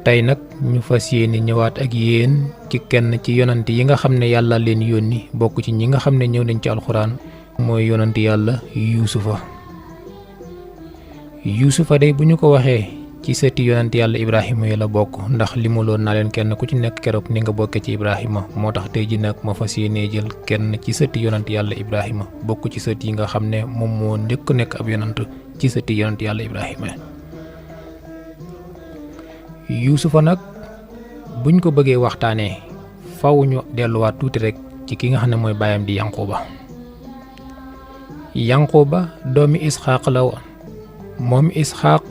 tey nag ñu fas yéene ñëwaat ak yéen ci kenn ci yonant yi nga xam ne yàlla leen yónni bokk ci ñi nga xam ne ñëw nañ ci alxuraan mooy yonant yàlla yuusufa day bu ñu ko waxee ci sëti yonant yàlla ibrahima yi la bokk ndax li mu loon naa leen kenn ku ci nekk keroog ni nga bokkee ci ibrahima moo tax tey ji nag ma fas yéene jël kenn ci sëti yonant yàlla ibrahima bokk ci sët yi nga xam ne moom moo njëkk nekk ab yonant ci sëti yonant yàlla ibrahima. yuusufa nag buñ ko bëggee waxtaanee faw ñu delluwaat tuuti rek ci ki nga xam ne mooy baayam di yanquba doomi isxaaq la woon. moom isxaaq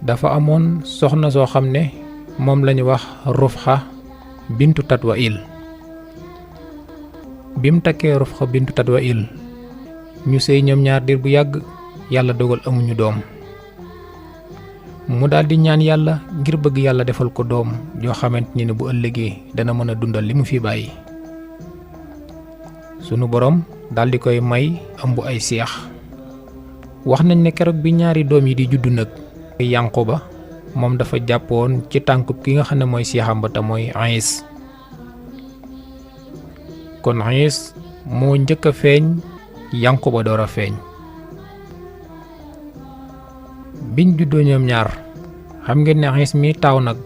dafa amoon soxna soo xam ne moom lañu wax rufxa bintu tatwail. bim takkee rufxa bintu tatwail ñu sëy ñoom ñaar diir bu yàgg yàlla dogal amuñu doom mu daldi ñaan yàlla ngir bëgg yàlla defal ko doom joo xamante ni ne bu ëllëgee dana mën a dundal li mu fi bàyyi. sunu borom daldi koy may ëmb ay seex. wax nañ ne keroog bi ñaari doom yi di juddu nag yanquba moom dafa jàppoon ci tànkub ki nga xam ne mooy seexam ba te mooy Iis. kon Iis moo njëkk a feeñ yanquba door a feeñ. biñ juddoo ñoom ñaar xam ngeen ne Iis mi taaw nag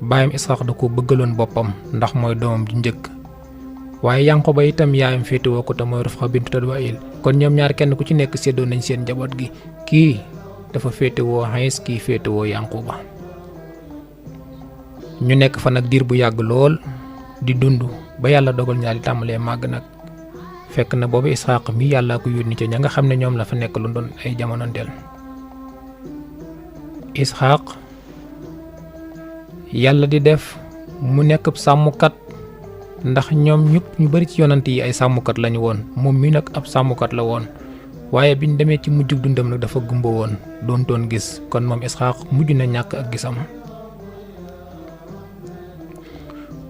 baayam Isxaaq da ko bëggaloon boppam ndax mooy doomam ju njëkk waaye yanquba itam yaayam féetewoo ko te mooy Rufxa bintu Tatwail kon ñoom ñaar kenn ku ci nekk séddoo nañ seen njaboot gi kii dafa féetewoo Iis kii féetewoo yanquba. ñu nekk fa nag diir bu yàgg lool di dund ba yàlla dogal ñaari tàmbalee màgg nag fekk na boobu Isxaaq mi yàlla ko yónni ca ña nga xam ne ñoom la fa nekk lu doon ay jamonoonteel. Isxaaq yàlla di def mu nekk sàmmkat ndax ñoom ñëpp ñu bari ci yonant yi ay sàmmkat lañu woon moom mi nag ab sàmmkat la woon waaye biñ demee ci mujjug dundam nag dafa gumba woon doontoon gis kon moom Isxaaq mujj na ñàkk ak gisam.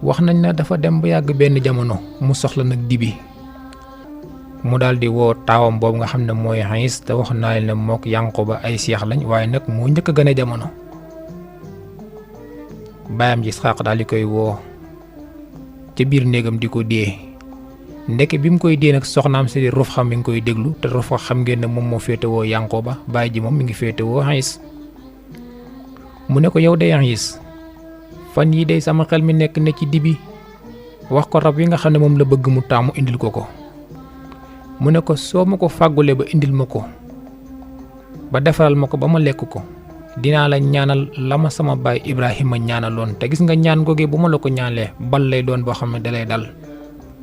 wax nañ ne dafa dem ba yàgg benn jamono mu soxla nag dibi mu daldi woo taawam boobu nga xam ne mooy Iis te wax naa leen ne mook yanquba ay seex lañ waaye nag moo njëkk a gën a jamono. baayam ji Isxaaq daldi koy woo ca biir néegam di ko dee ndeke bi mu koy dee nag soxnaam si Rufxa mi ngi koy déglu te Rufxa xam ngeen ne moom moo féetewoo yanquba baay ji moom mi ngi féetewoo Iis. mu ne ko yow de Iis fan yii de sama xel mi nekk ne ci dibi wax ko rab yi nga xam ne moom la bëgg mu taamu indil ko. mu ne ko soo ma ko fàggulee ba indil ma ko ba defaral ma ko ba ma lekk ko dinaa la ñaanal la ma sama baay Ibrahima ñaanaloon te gis nga ñaan googee bu ma la ko ñaanlee bal lay doon boo xam ne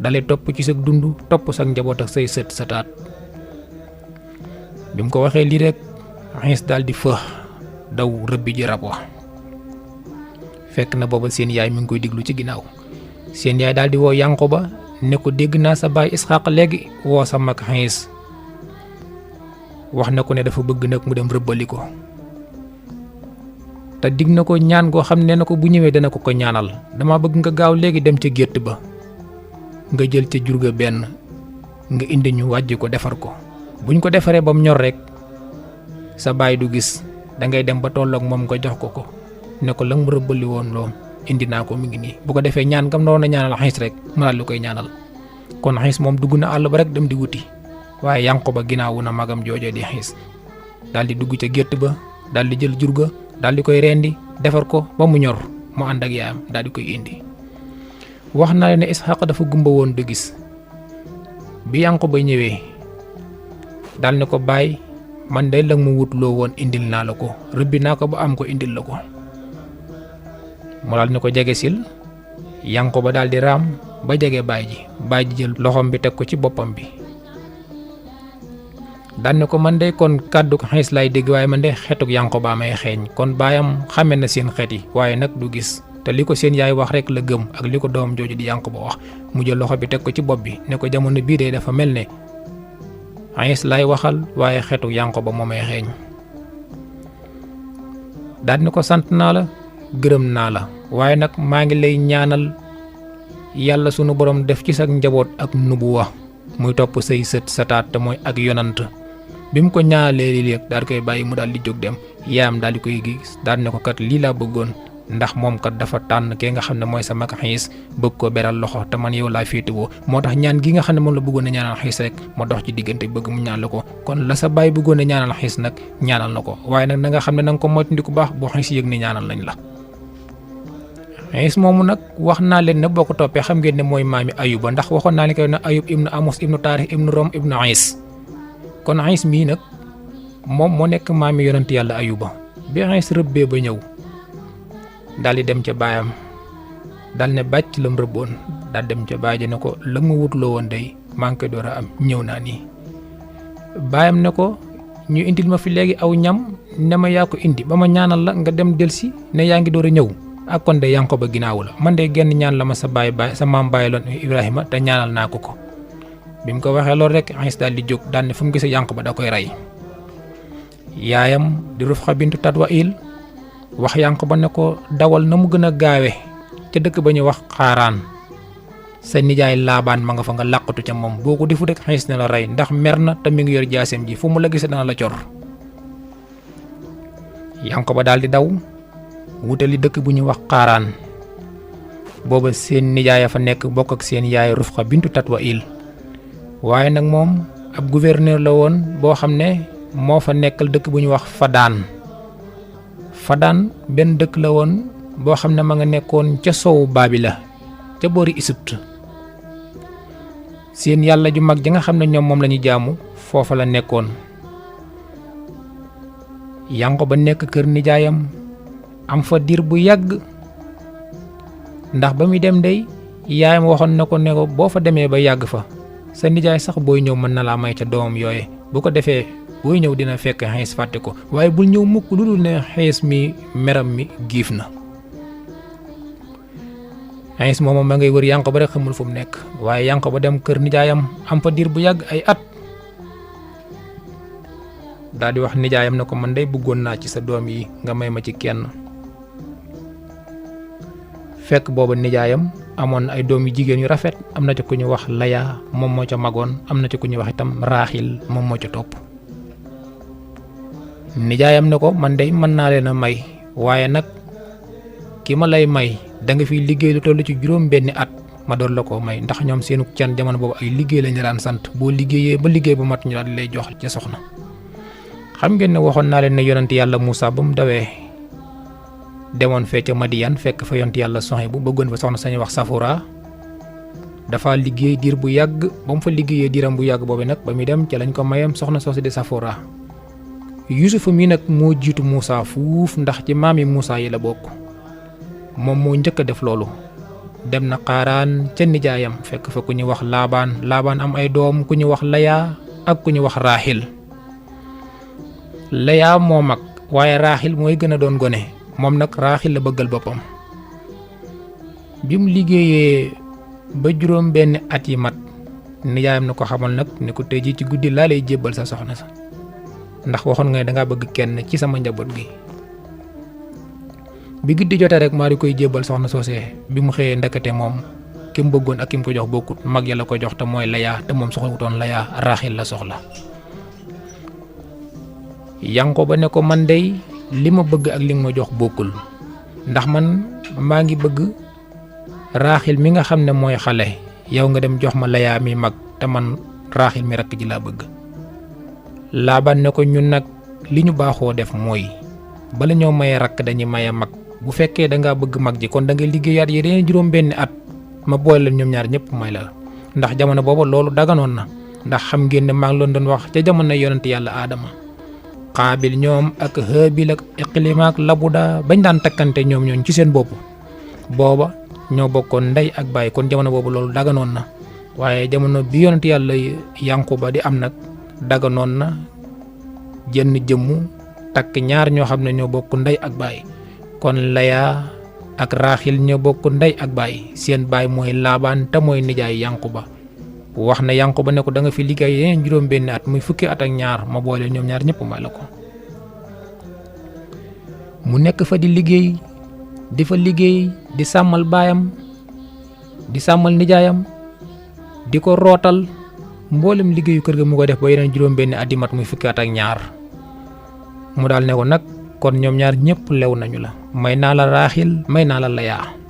dalay topp ci sa dund topp sa njaboot ak say sët sataat. bi mu ko waxee lii rek Iis daldi fëx daw rëbbi ji rab wa fekk na booba seen yaay mi ngi koy diglu ci ginnaaw. seen yaay daldi woo yanquba ne ko dégg naa sa baay Isxaaq léegi woo sa mag Iis wax na ko ne dafa bëgg nag mu dem rëbbali ko te dig na ko ñaan goo xam ne na ko bu ñëwee dana ko ñaanal dama bëgg nga gaaw léegi dem ca gétt ba nga jël ca jur ga benn nga indi ñu wàjj ko defar ko buñ ko defaree ba mu ñor rek sa baay du gis dangay dem ba tolloog moom nga jox ko ne ko la mu rëbbali woon loom indi naa ko mi ngi nii bu ko defee ñaan gam doon na ñaanal Iis rek mënal lu koy ñaanal. kon Iis moom dugg na àll ba rek dem di wuti waaye yanquba ginnaawu na magam joojee di Iis daldi dugg ca gétt ba daldi jël jur ga daldi koy rendi defar ko ba mu ñor mu ànd ak yaayam daldi koy indi. wax naa ne Isxaaq dafa gumba woon du gis bi yanquba ñëwee dal ne ko baay man day la mu wutloo woon indil naa la ko rëbbi naa ko ba am ko indil la ko. mu daal ne ko jege sil yanquba daldi raam ba jege baay ji jël loxoom bi teg ko ci boppam bi daan ne ko man de kon kàddu Iis lay dégg waaye man de xetuk yanquba may xeeñ kon baayam xame na seen xeet yi waaye nag du gis te li ko seen yaay wax rek la gëm ak li ko doom jooju di yanquba wax mu jël loxo bi teg ko ci bopp bi ne ko jamono bii de dafa mel ne Iis lay waxal waaye xetuk yanquba moo may xeeñ. daan ne ko sant naa la gërëm naa la waaye nag maa ngi lay ñaanal yàlla sunu borom def ci sa njaboot ak nubuwa muy topp say sët sataat te mooy ak yonant bi mu ko ñaanalee lii léegi daal di koy bàyyi mu daal di jóg dem yaayam daal di koy gis daal ne ko kat lii laa bëggoon ndax moom kat dafa tànn kee nga xam ne mooy sa mag Xiis bëgg ko beral loxo te man yow laa féetewoo moo tax ñaan gi nga xam ne moom la bëggoon a ñaanal Xiis rek ma dox ci diggante bëgg mu ñaan la ko kon la sa baay bëggoon a ñaanal Xiis nag ñaanal na ko waaye nag na nga xam ne na nga ko moytandiku baax boo Xiis yëg ne ñaanal nañ la. Xiis moomu nag wax naa leen ne boo ko toppee xam ngeen ne mooy maami Ayuba ndax waxoon naa leen koy ne Ayub ibnu Amos ibnu Taarix ibnu Rom ibnu Xiis kon Xiis mii nag moom moo nekk maami yonent yàlla Ayuba bi Xiis rëbbee ba ñëw daal di dem ca baayam daal ne bàcc lam rëbboon daal dem ca baay ji ne ko la ma wutloo woon day maa ngi koy door a am ñëw naa nii baayam ne ko ñu indil ma fi léegi aw ñam ne ma yaa ko indi ba ma ñaanal la nga dem delsi ne yaa ngi door a ñëw ak kon de Yankoba ginnaawu la man de genn ñaan la ma sa maam bàyyi loon Ibrahima te ñaanal naa ko ko bi mu ko waxee loolu rek Xiis daal di jóg daal ne fu mu gisee Yankoba da koy rey yaayam di Rufxa bintu Tadwail wax Yankoba ne ko dawal na mu gën a gaawe ca dëkk ba ñu wax Xaaraan sa nijaay Laabaan ma nga fa nga làqatu ca moom boo ko defu rek Xiis ne la rey ndax mer na te mi ngi yor jaaseem ji fu mu la gisee dana la cor Yankoba daal di daw wutali dëkk bu ñu wax Xaaraan booba seen nijaay fa nekk bokk ak seen yaay Rufxa bintu Tadwail waaye nag moom ab gouverneur la woon boo xam ne moo fa nekkal dëkk bu ñu wax Fadaan benn dëkk la woon boo xam ne ma nga nekkoon ca soowu Baabila ca boori Égypte seen yàlla ju mag ji nga xam ne ñoom moom la ñu jaamu foofa la nekkoon Yankoba nekk kër nijaayam am fa diir bu yàgg ndax ba muy dem day yaayam waxoon na ko ne ko boo fa demee ba yàgg fa sa nijaay sax booy ñëw mën na laa may ca doomam yooye bu ko defee booy ñëw dina fekk Xiis fàtte ko waaye bul ñëw mukk lu dul ne Xiis mi meram mi giif na Xiis moom ma ngay wër Yankoba rek xamul fu mu nekk waaye Yankoba dem kër nijaayam am fa diir bu yàgg ay at daal di wax nijaayam ne ko man day bëggoon naa ci sa doom yi nga may ma ci kenn fekk booba nijaayam amoon ay doom yu jigéen yu rafet am na ci ku ñu wax Laya moom moo ca magoon am na ci ku ñu wax itam Raaxil moom moo ca topp nijaayam ne ko man de mën naa leen a may waaye nag ki ma lay may da nga fiy liggéey lu toll ci juróom benni at ma door la ko may ndax ñoom seenu can jamono boobu ay liggéey lañu daan sant boo liggéeyee ba liggéey bu mat ñu daal di lay jox ca soxna xam ngeen ne waxoon naa leen ne yonent yàlla Muusa ba mu dawee demoon fee ca Madiyan fekk fa yonent yàlla Suhayb bu bëggoon fa soxna sañu wax Safura dafa liggéey diir bu yàgg ba mu fa liggéeyee diiram bu yàgg boobu nag ba muy dem ca lañ ko mayam soxna soosi di Safura Yuusufa mii nag moo jiitu Muusa fuuf ndax ci maami Muusa yi la bokk moom moo njëkk a def loolu dem na Xaaraan ca nijaayam fekk fa ku ñu wax Laabaan am ay doom ku ñu wax Laya ak ku ñu wax Raaxil Laya moo mag waaye Raaxil mooy gën a doon gone moom nag Raaxil la bëggal boppam bi mu liggéeyee ba juróom benn at yi mat nijaayam na ko xamal nag ne ko tey jii ci guddi laa lay jébbal sa soxna sa ndax waxoon nga ne dangaa bëgg kenn ci sama njaboot gi bi guddi jotee rek maa di koy jébbal soxna soosee bi mu xëyee ndekete moom ki mu bëggoon ak ki mu ko jox bokkut mag ya la ko jox te mooy Laya te moom soxlawutoon Laya Raaxil la soxla Yankoba ne ko man dey li ma bëgg ak li nga ma jox bokkul ndax man maa ngi bëgg Raaxil mi nga xam ne mooy xale yow nga dem jox ma Laya mi mag te man Raaxil mi rakk ji laa bëgg Laabaan ne ko ñun nag li ñu baaxoo def mooy bala ñoo maye rakk dañuy maye mag bu fekkee da ngaa bëgg mag ji kon da ngay liggéeyaat yeneen juróom benni at ma boole leen ñoom ñaar ñëpp may la ndax jamono boobu loolu daganoon na ndax xam ngeen ne maa ngi leen doon wax ca jamono yonent yàlla Aadama Qaabil ñoom ak Haabil ak Iqlima ak Labuda bañ daan takkante ñoom ñooñ ci seen bopp booba ñoo bokkoon ndey ak baay kon jamono boobu loolu daganoon na waaye jamono bi yonent yàlla Yankoba di am nag daganoon na jenn jëmmu takk ñaar ñoo xam ne ñoo bokk ndey ak baay kon Laya ak Raaxil ñoo bokk ndey ak baay seen baay mooy Laabaan te mooy nijaay Yankoba wax na Yankoba ne ko da nga fi liggéey yeneen juróom benn at muy fukki at ak ñaar ma boole ñoom ñaar ñëpp may la ko mu nekk fa di liggéey di sàmmal baayam di sàmmal nijaayam di ko rootal mboolem liggéeyu kër ga mu ko def ba yeneen juróom-benni at yi mat muy fukki at ak ñaar mu daal ne ko nag kon ñoom ñaar ñëpp lew nañu la may naa la Raaxil may naa la Layaa.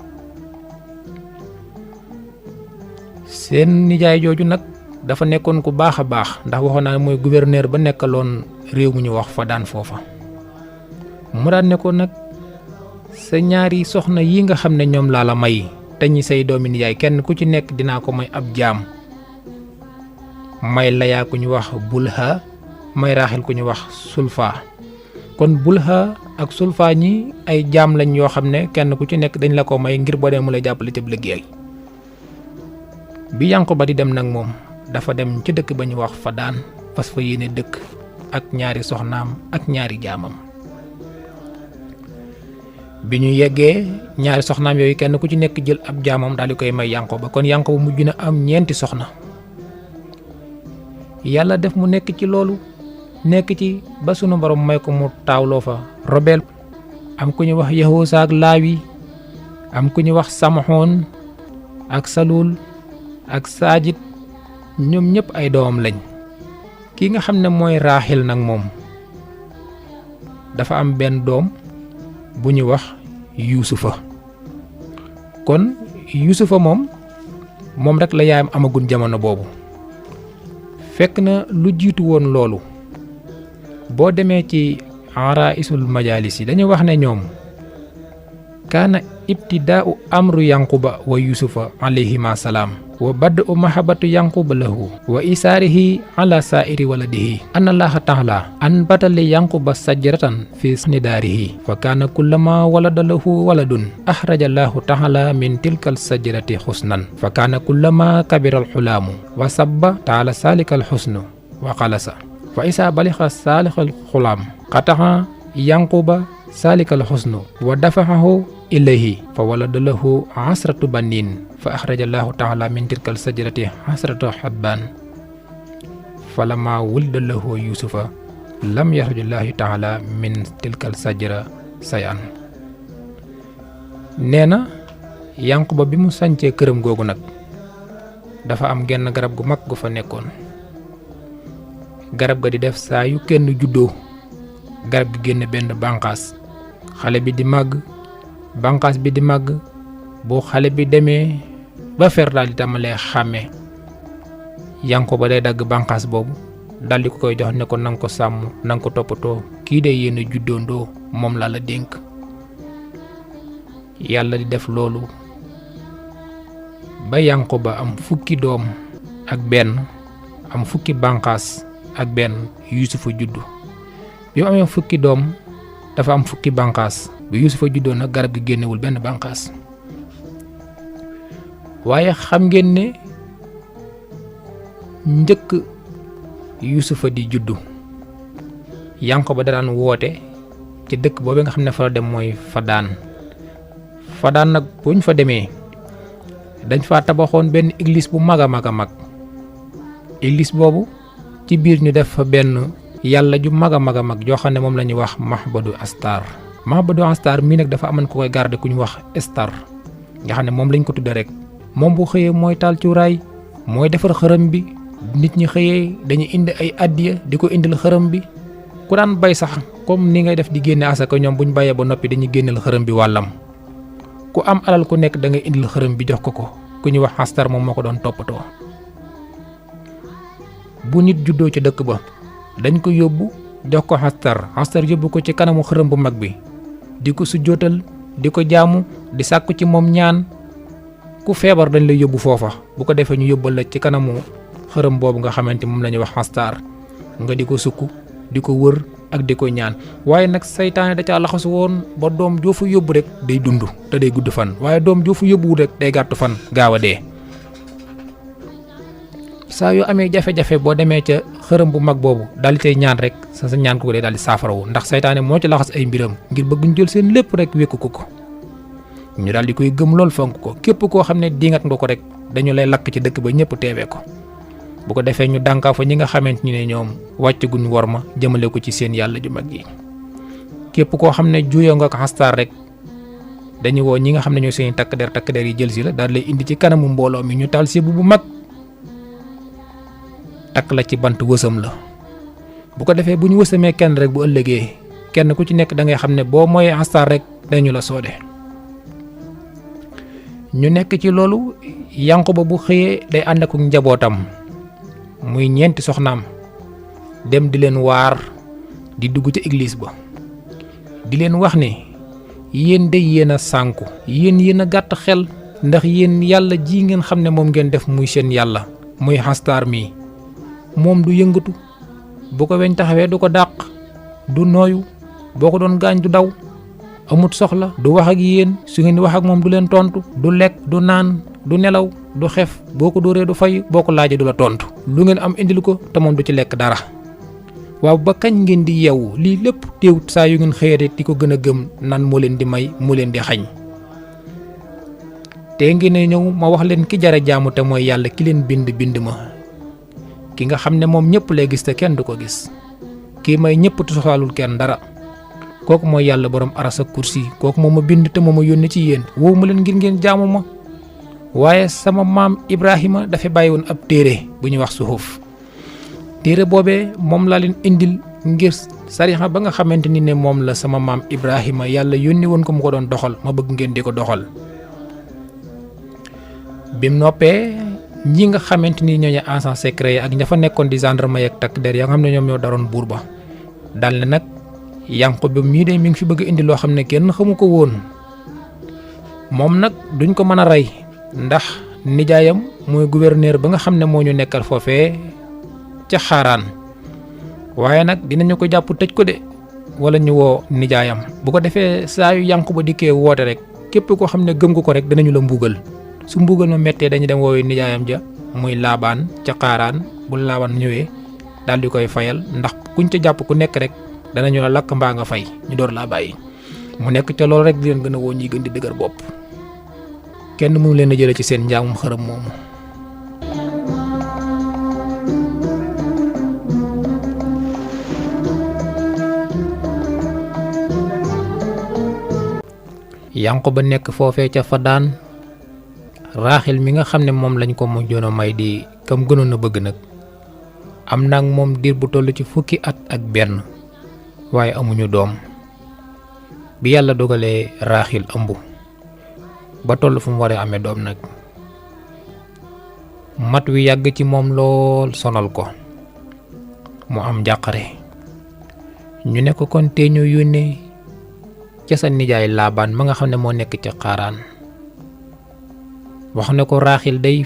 seen nijaay jooju nag dafa nekkoon ku baax a baax ndax waxoon naa ne mooy gouverneur ba nekkaloon réew mu ñu wax Fadaan foofa mu daan ne ko nag sa ñaari soxna yi nga xam ne ñoom laa la may te ñi say doomi nijaay kenn ku ci nekk dinaa ko may ab jaam may Layaa ku ñu wax Bulha may Raaxil ku ñu wax Sulfa kon Bulha ak Sulfa ñi ay jaam lañ yoo xam ne kenn ku ci nekk dañ la ko may ngir boo dee mu lay jàppale ca liggéey bi Yanqoba di dem nag moom dafa dem ci dëkk ba ñu wax Fadaan fas fa yéene dëkk ak ñaari soxnaam ak ñaari jaamam bi ñu yeggee ñaari soxnaam yooyu kenn ku ci nekk jël ab jaamam daal di koy may Yanqoba kon Yanqoba mujj na am ñeenti soxna yàlla def mu nekk ci loolu nekk ci ba sunu borom may ko mu taawloo fa Robel am ku ñu wax Yahusa ak Laawi am ku ñu wax Samxoon ak Salul ak Saajit ñoom ñëpp ay doomam lañ ki nga xam ne mooy Raaxil nag moom dafa am benn doom bu ñu wax Yuusufa kon Yuusufa moom rek la yaayam amagun jamono boobu fekk na lu jiitu woon loolu boo demee ci Araisul Majaalis yi dañu wax ne ñoom kaana ibtidaa'u amru Yanquba wa Yuusufa alayhima salaam wa bad'u mahabbatu Yanquba lahu wa isaarihi ala saa'iri waladihi anna Allaha ta'ala anbata li Yanquba sajratan fi nidaarihi fa kaana kullama walada lahu waladun axraja Allahu ta'ala min tilkal sajrati xusnan fa kaana kullama kabira alxulaamu wa sabba ta'ala saalikal xusnu wa xalasa fa isaa balixa saalikal xulaam qataxa Yanquba saalikal xusnu wa dafaxahu ilayhi fa walada lahu asratu banin fa axraja Allahu taala min tilkal sajrati asratu xabbaan fa lama wulida lahu yusufa lam yaxruj Allahu taala min tilkal sajra sayan nee na Yanquba bi mu sancee këram googu nag dafa am genn garab gu mag gu fa nekkoon garab ga di def saa yu kenn juddoo garab gi génn benn bànqaas xale bi di màgg bànqaas bi di màgg boo xale bi demee ba fer daal di tàmbalee xàmmee Yanquba day dagg bànqaas boobu daal di ko koy jox ne ko nanga ko sàmm nanga ko toppatoo kii de yéen a juddoondoo moom laa la dénk yàlla di def loolu ba Yanquba am fukki doom ak benn am fukki bànqaas ak benn Yuusufa juddu bi mu amee fukki doom dafa am fukki bànqaas bi Yuusufa juddoo nag garab gi génnewul benn bànqaas waaye xam ngeen ne njëkk Yuusufa di juddu Yanquba da daan woote ci dëkk boobu nga xam ne fa la dem mooy Fadaan nag buñ fa demee dañ fa tabaxoon benn église bu mag a mag a mag église boobu ci biir ñu def fa benn yàlla ju mag a mag a mag joo xam ne moom la ñuy wax Mahbadu Astar mii nag dafa amoon ko koy garder ku ñu wax Estar nga xam ne moom lañ ko tudde rek moom bu xëyee mooy taal cuuraay mooy defar xërëm bi nit ñi xëyee dañuy indi ay addiya di ko indil xërëm bi ku daan bay sax comme ni ngay def di génne asaka ñoom buñ bayee ba noppi dañuy génneel xërëm bi wàllam ku am alal ku nekk da ngay indil xërëm bi jox ko ku ñuy wax Astar moom moo ko doon toppatoo bu nit juddoo ci dëkk ba dañ ko yóbbu jox ko Astar yóbbu ko ci kanamu xërëm bu mag bi di ko sujjootal di ko jaamu di sàkku ci moom ñaan ku feebar dañ lay yóbbu foofa bu ko defee ñu yóbbal la ci kanamu xërëm boobu nga xamante moom la ñuy wax Astar nga di ko sukk di ko wër ak di ko ñaan waaye nag saytaane da caa laxasu woon ba doom joo fa yóbbu rek day dund te day gudd fan waaye doom joo fa yóbbuwul rek day gàttu fan gaaw a dee saa yoo amee jafe-jafe boo demee ca xërëm bu mag boobu daal di cay ñaan rek sa ñaan ko day daal di saafarawu ndax saytaane moo ci laxas ay mbiram ngir bëgg ñu jël seen lépp rek wékku ko ñu daal di koy gëm lool fonk ko képp koo xam ne diingat nga ko rek dañu lay lakk ci dëkk ba ñëpp teewee ko bu ko defee ñu dànkaa fa ñi nga xamante ne ñoom wàccaguñ wor ma jëmale ko ci seen yàlla ju mag yi képp koo xam ne juyoo nga ko Astar rek dañu woo ñi nga xam ne ñooy seen takk der yi jël si la daal lay indi ci kanamu mbooloo mi ñu taal si bu mag takk la ci bant wësam la bu ko defee bu ñu wësamee kenn rek bu ëllëgee kenn ku ci nekk da ngay xam ne boo mooy Astar rek dañu la soode. ñu nekk ci loolu Yankuba bu xëyee day ànd ak njabootam muy 4 soxnaam dem di leen waar di dugg ci église ba di leen wax ne yéen de yéen a sànku yéen a gàtt xel ndax yéen yàlla ji ngeen xam ne moom ngeen def muy seen yàlla muy Astar mi moom du yëngatu bu ko weñ taxawee du ko dàq du nooyu boo ko doon gaañ du daw amut soxla du wax ak yéen su ngeen di wax ak moom du leen tontu du lekk du naan du nelaw du xef boo ko dóoree du fay boo ko laajee du la tontu lu ngeen am indil ko te moom du ci lekk dara. waaw ba kañ ngeen di yeewu lii lépp teewut saa yu ngeen xëyate di ko gën a gëm nan moo leen di may moo leen di xañ te ngeen a ñëw ma wax leen ki jara jaamu te mooy yàlla ki leen bind ma ki nga xam ne moom ñëpp lay gis te kenn du ko gis kii may ñëpp te soxlaalul kenn dara kooku mooy yàlla borom aras ak kursi kooku moo ma bind te moo ma yónni ci yéen woowu ma leen ngir ngeen jaamu ma waaye sama maam Ibrahima dafa bàyyi woon ab téere bu ñuy wax suxuf téere boobee moom laa leen indil ngir sarixa ba nga xamante ni ne moom la sama maam Ibrahima yàlla yónni woon ko mu ko doon doxal ma bëgg ngeen di ko doxal. bim noppee ñi nga xamante ni ñooñu agent secret yi ak ña fa nekkoon di gendarme yi ak takk der ya nga xam ne ñoom ñoo daroon buur ba daal ne nag Yankuba mii de mi ngi fi bëgg indi loo xam ne kenn xamu ko woon moom nag duñ ko mën a rey ndax nijaayam mooy gouverneur ba nga xam ne moo ñu nekkal foofee ca xaaraan waaye nag dinañu ko jàpp tëj ko de wala ñu woo nijaayam bu ko defee saa yu Yankuba dikkee woote rek képp koo xam ne gëm nga ko rek danañu la mbugal su mbugal ma mettee dañu dem woowee nijaayam ja muy laabaan ca xaaraan bu laabaan ñëwee daal di koy fayal ndax kuñ ca jàpp ku nekk rek danañu la lakk mbaa nga fay ñu door laa bàyyi mu nekk ca loolu rek di leen gën a woo ñi gën di dëgër bopp kenn mënu leen a jële ci seen njaamum xërëm moomu. Yankuba nekk foofee ca Fadaan Raaxil mi nga xam ne moom lañ ko mujjoon a may di kam gënoon a bëgg nag am nag moom diir bu toll ci fukki at ak benn waaye amuñu doom bi yàlla dogalee Raaxil ëmb ba toll fu mu waree amee doom nag mat wi yàgg ci moom lool sonal ko mu am njàqare ñu ne ko kon tee ñu yónnee ca sa nijaay Laabaan ma nga xam ne moo nekk ca xaaraan wax ne ko Raaxil day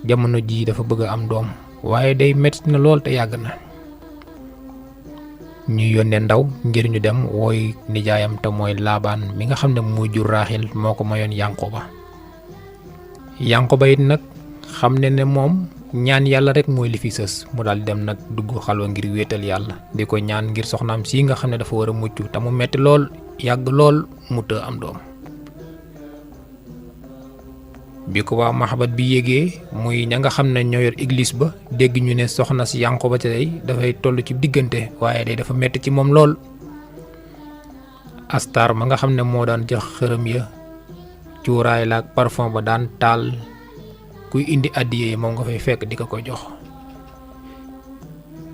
jamono jii dafa bëgg a am doom waaye day metti na lool te yàgg na ñu yónnee ndaw ngir ñu dem wooy nijaayam te mooy Laabaan mi nga xam ne moo jur Raaxil moo ko mayoon Yankuba it nag xam ne moom ñaan yàlla rek mooy li fi sës mu daal dem nag dugg xalwa ngir wéetal yàlla di ko ñaan ngir soxnaam si nga xam ne dafa war a mucc te mu metti lool yàgg lool mu të am doom. bi ko waa maxabat bi yégee muy ña nga xam ne ñoo yor église ba dégg ñu ne soxna si Yankuba te day dafay toll ci diggante waaye day dafa metti ci moom lool. Astar ma nga xam ne moo daan jox xërëm ya cuuraay la ak parfum ba daan taal kuy indi addiye moom nga fay fekk di ko jox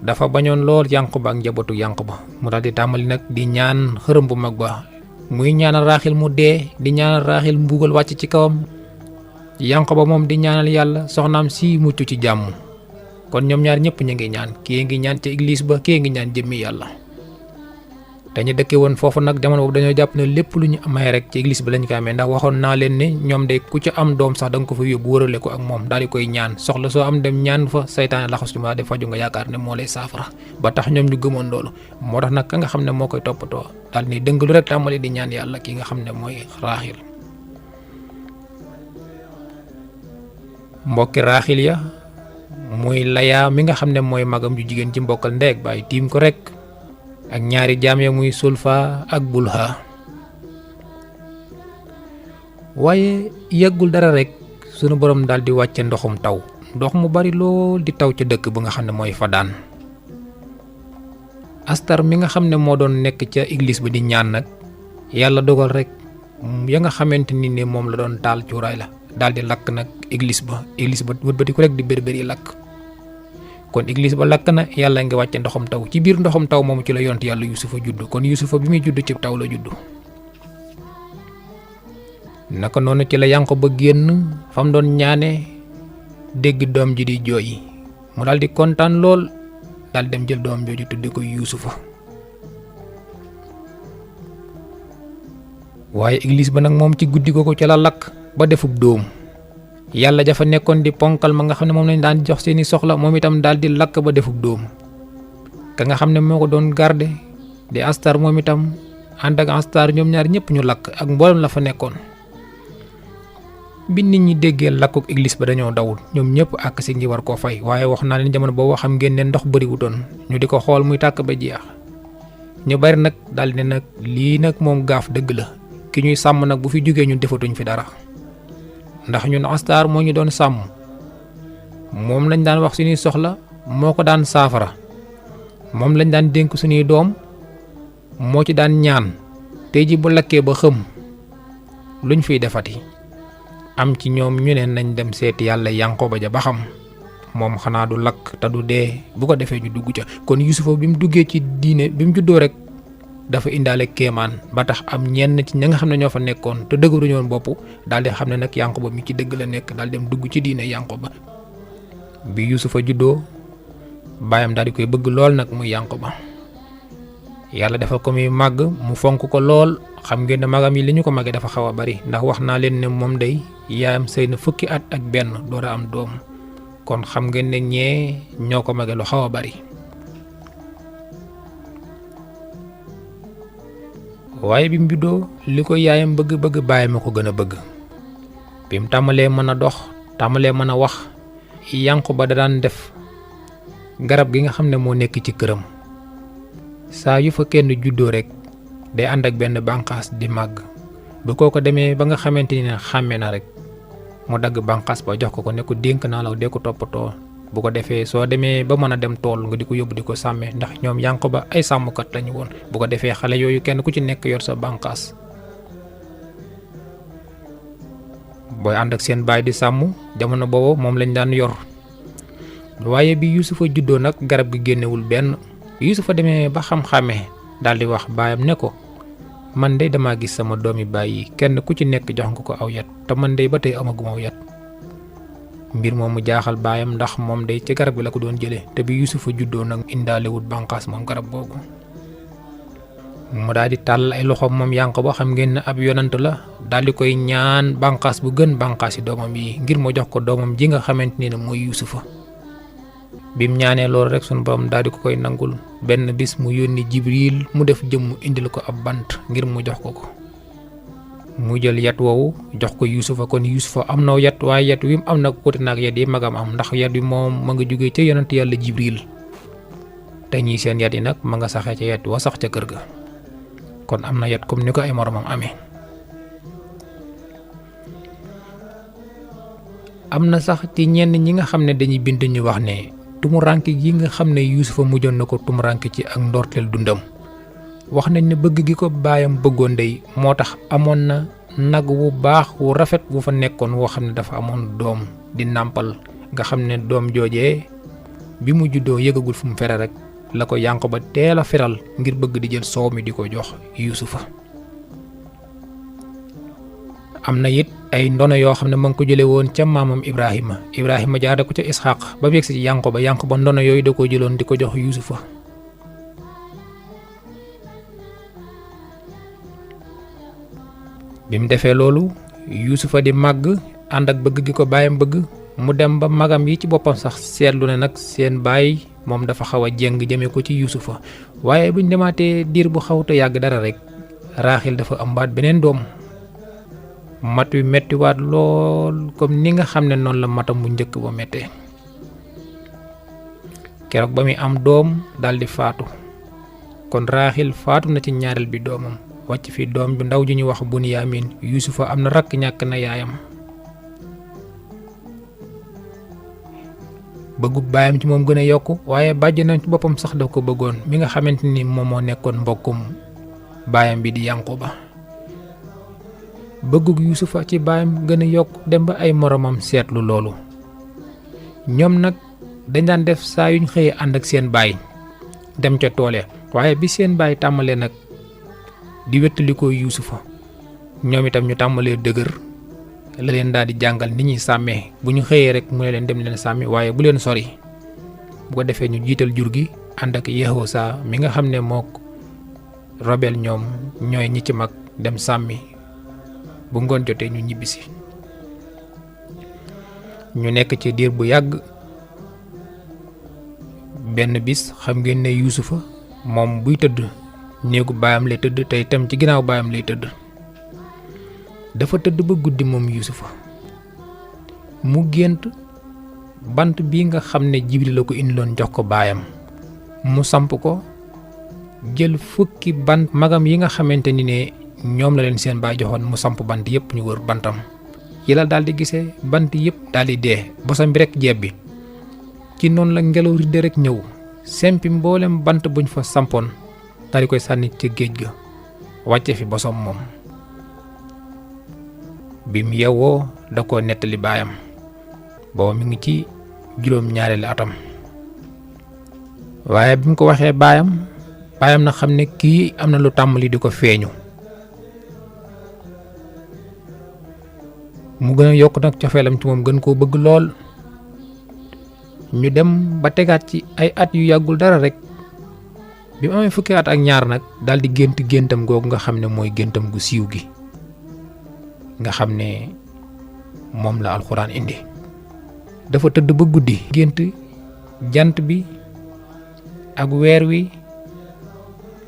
dafa bañoon lool Yankuba ak njabootu Yankuba mu daal di tàmbali nag di ñaan xërëm bu mag ba muy ñaanal Raaxil mu dee di ñaanal Raaxil mbugal wàcc ci kawam Yankuba moom di ñaanal yàlla soxnaam si mucc ci jàmm kon ñoom ñaar ñëpp ñu ngi ñaan kii ngi ñaan ci église ba kii ngi ñaan jëmmi yàlla dañu dëkke woon foofu nag jamono boobu dañoo jàpp ne lépp lu ñu amee rek ci église bi lañ ko amee ndax waxoon naa leen ne ñoom de ku ci am doom sax da nga ko fa yóbbu wërale ko ak moom daal di koy ñaan soxla soo am dem ñaan fa saytaane laxas ci ma def faju nga yaakaar ne moo lay saafara ba tax ñoom ñu gëmoon loolu moo tax nag ka nga xam ne moo koy toppatoo daal ni dëngalu rek tàmbali di ñaan yàlla ki nga xam ne mooy Raaxil mbokki Raaxil ya muy Laya mi nga xam ne mooy magam ju jigéen ci mbokkal ndeeg bàyyi tiim ko rek ak ñaari jaam ya muy Sulfa ak Bulha waaye yàggul dara rek sunu borom daal di wàcce ndoxum taw ndox mu bari lool di taw ca dëkk ba nga xam ne mooy Fadaan Astar mi nga xam ne moo doon nekk ca église ba di ñaan nag yàlla dogal rek ya nga xamante ni ne moom la doon taal cuuraay la daal di lakk nag église ba wëlbati ko rek di bëri lakk kon église ba lakk na yàlla ngi wàcce ndoxam taw ci biir ndoxam taw moomu ci la yonent yàlla yusufa judd kon yusufa bi muy judd ci taw la judd. naka noonu ci la Yanqooba génn fam doon ñaane dégg doom ji di jooy mu daal di kontaan lool daal dem jël doom jooju tudde ko yusufa. waaye église ba nag moom ci guddi googu ca la lakk ba defub dóom yàlla jafa nekkoon di ponkal ma nga xam ne moom lañ daan jox seeni soxla moom itam daal di lakk ba defub dóom ka nga xam ne moo ko doon garde di Astar moom itam ànd ak Astar ñoom ñaar ñëpp ñu lakk ak mboolem la fa nekkoon. bi nit ñi déggee lakkuk église ba dañoo dawul ñoom ñëpp ak si ngi war koo fay waaye wax naa leen jamono boobu xam ngeen ne ndox bëriwutoon ñu di ko xool muy tàkk ba jeex ñu bari nag daal ne nag lii nag moom gaaf dëgg la ki ñuy sàmm nag bu fi jógee ñun defatuñ fi dara ndax ñun Astar moo ñu doon sàmm moom lañ daan wax suñuy soxla moo ko daan saafara moom lañ daan dénk suñuy doom moo ci daan ñaan tey ji bu lakkee ba xëm luñ fiy defati. am ci ñoom ñu ne nañ dem seeti yàlla Yanqooba ja ba xam moom xanaa du lakk te du dee bu ko defee ñu dugg ca kon yusufa bi mu duggee ci diine bi mu juddoo rek dafa indaale kéemaan ba tax am ñenn ci ña nga xam ne ñoo fa nekkoon te dëgëruñu woon bopp daal di xam ne nag Yanqooba mi ci dëgg la nekk daal dem dugg ci diine Yanqooba. bi yusufa juddoo baayam daal di koy bëgg lool nag muy Yanqooba yàlla defal ko muy màgg mu fonk ko lool xam ngeen ne magam yi li ñu ko màggee dafa xaw a bari ndax wax naa leen ne moom day yaayam sëy na fukki at ak benn door a am doom kon xam ngeen ne ñee ñoo ko màggee lu xaw a bari. waaye bi mu juddoo li ko yaayam bëgg baayam a ko gën a bëgg bi mu tàmbalee mën a dox tàmbalee mën a wax Yanqooba da daan def garab gi nga xam ne moo nekk ci këram saa yu fa kenn juddoo rek day ànd ak benn bànqaas di màgg bu kooko demee ba nga xamante ni xàmme na rek mu dagg bànqaas ba jox ko ne ko dénk naa la dee ko toppatoo bu ko defee soo demee ba mën a dem tool nga di ko yóbbu di ko sàmmee ndax ñoom Yanqooba ay sàmmkat lañu woon bu ko defee xale yooyu kenn ku ci nekk yor sa bànqaas booy ànd ak seen baay di sàmm jamono boobu moom lañ daan yor. waaye bi yusufa juddoo nag garab gi génnewul benn yusufa demee ba xam-xamee daal di wax baayam ne ko man de dama gis sama doomi baay yi kenn ku ci nekk jox nga ko aw yat te man de ba tey amaguma aw yat. mbir moomu jaaxal baayam ndax moom day ci garab gi la ko doon jëlee te bi yusufa juddoo nag indaalewul bànqaas moom garab googu. mu daal di tàll ay loxoom moom Yanqooba xam ngeen ne ab yonant la daal di koy ñaan bànqaas bu gën bànqaas yi doomam yi ngir mu jox ko doomam ji nga xamante ni ne mooy yusufa. bim ñaanee loolu rek sunu borom daal di ko koy nangul benn bis mu yónni Jibril mu def jëmm indil ko ab bant ngir mu jox ko mu jël yat woowu jox ko yusufa kon yusufa am na yat waaye yat wi mu am nag wuute naag yat yi magam am ndax yat wi moom ma nga jógee ca yonent yàlla Jibril te ñii seen yat yi nag ma nga saxee ca yat wa sax ca kër ga kon am na yat comme ni ko ay moromam amee. am na sax ci ñenn ñi nga xam ne dañuy bind ñu wax ne tumuranke gi nga xam ne yusufa mujjoon na ko tumuranke ci ak ndorteel dundam wax nañ ne bëgg gi ko baayam bëggoon dey moo tax amoon na nag wu baax wu rafet wu fa nekkoon woo xam ne dafa amoon doom di nàmpal nga xam ne doom joojee bi mu juddoo yëgagul fu mu fere rek la ko Yanqooba teel a feral ngir bëgg di jël soow mi di ko jox yusufa. am na it ay ndono yoo xam ne ma ngi ko jëlee woon ca maamam Ibrahima jaare ko ca Isxaq ba mu yegsi ci Yanqooba ndono yooyu da ko jëloon di ko jox yusufa. bi mu defee loolu yusufa di màgg ànd ak bëgg gi ko baayam bëgg mu dem ba magam yi ci boppam sax seetlu ne nag seen baay moom dafa xaw a jéng jëme ko ci yusufa waaye buñ demaatee diir bu xawta yàgg dara rek Raaxil dafa ëmbaat beneen doom mat wi mettiwaat lool comme ni nga xam ne noonu la matam bu njëkk ba mettee keroog ba muy am doom daldi faatu kon Raaxil faatu na ci ñaareel bi doomam wàcc fi doom bi ndaw ji ñu wax Bunyamin yusufa am na rakk ñàkk na yaayam bëggub baayam ci moom gën a yokku waaye bàjjanam ci boppam sax daf ko bëggoon mi nga xamante ni moom moo nekkoon mbokkum baayam bi di Yanqooba bëggug yusufa ci baayam gën a yokk dem ba ay moromam seetlu loolu ñoom nag dañ daan def saa yuñ xëyee ànd ak seen baay dem ca tool ya waaye bi seen baay tàmbalee nag di wettalikoo Yuusufa ñoom itam ñu tàmbalee dëgër la leen daal di jàngal ni ñuy sàmmee bu ñu xëyee rek mu ne leen dem leen sàmmi waaye bu leen sori bu ko defee ñu jiital jur gi ànd ak Yehosa mi nga xam ne mook Robel ñoom ñooy ñi ci mag dem sàmmi bu ngoon jotee ñu ñibbisi. ñu nekk ci diir bu yàgg benn bis xam ngeen ne Yuusufa moom buy tëdd néegu baayam lay tëdd te itam ci ginnaaw baayam lay tëdd. dafa tëdd ba guddi moom Yuusufa mu gént bant bi nga xam ne Jibril la ko indiloon jox ko baayam mu samp ko jël fukki bant magam yi nga xamante ni ne ñoom la leen seen baay joxoon mu samp bant yépp ñu wër bantam yi la daal di gisee bant yépp daal di dee bosam bi rek jeeb bi ci noonu la ngelaw ridde rek ñëw sempi mboolem bant buñ fa sampoon daal di koy sànni ci géej ga wàcce fi bosom moom. bi mu yewwoo da ko nettali baayam booba mi ngi ci juróom-ñaareelu atam waaye bi mu ko waxee baayam na xam ne kii am na lu tàmbali di ko feeñu mu gën a yokk nag cofeelam ci moom gën koo bëgg lool. ñu dem ba tegaat ci ay at yu yàggul dara rek bi mu amee fukki at ak ñaar nag daal di géntam googu nga xam ne mooy géntam gu siiw gi nga xam ne moom la alxuraan indi. dafa tëdd ba guddi gént jant bi ak weer wi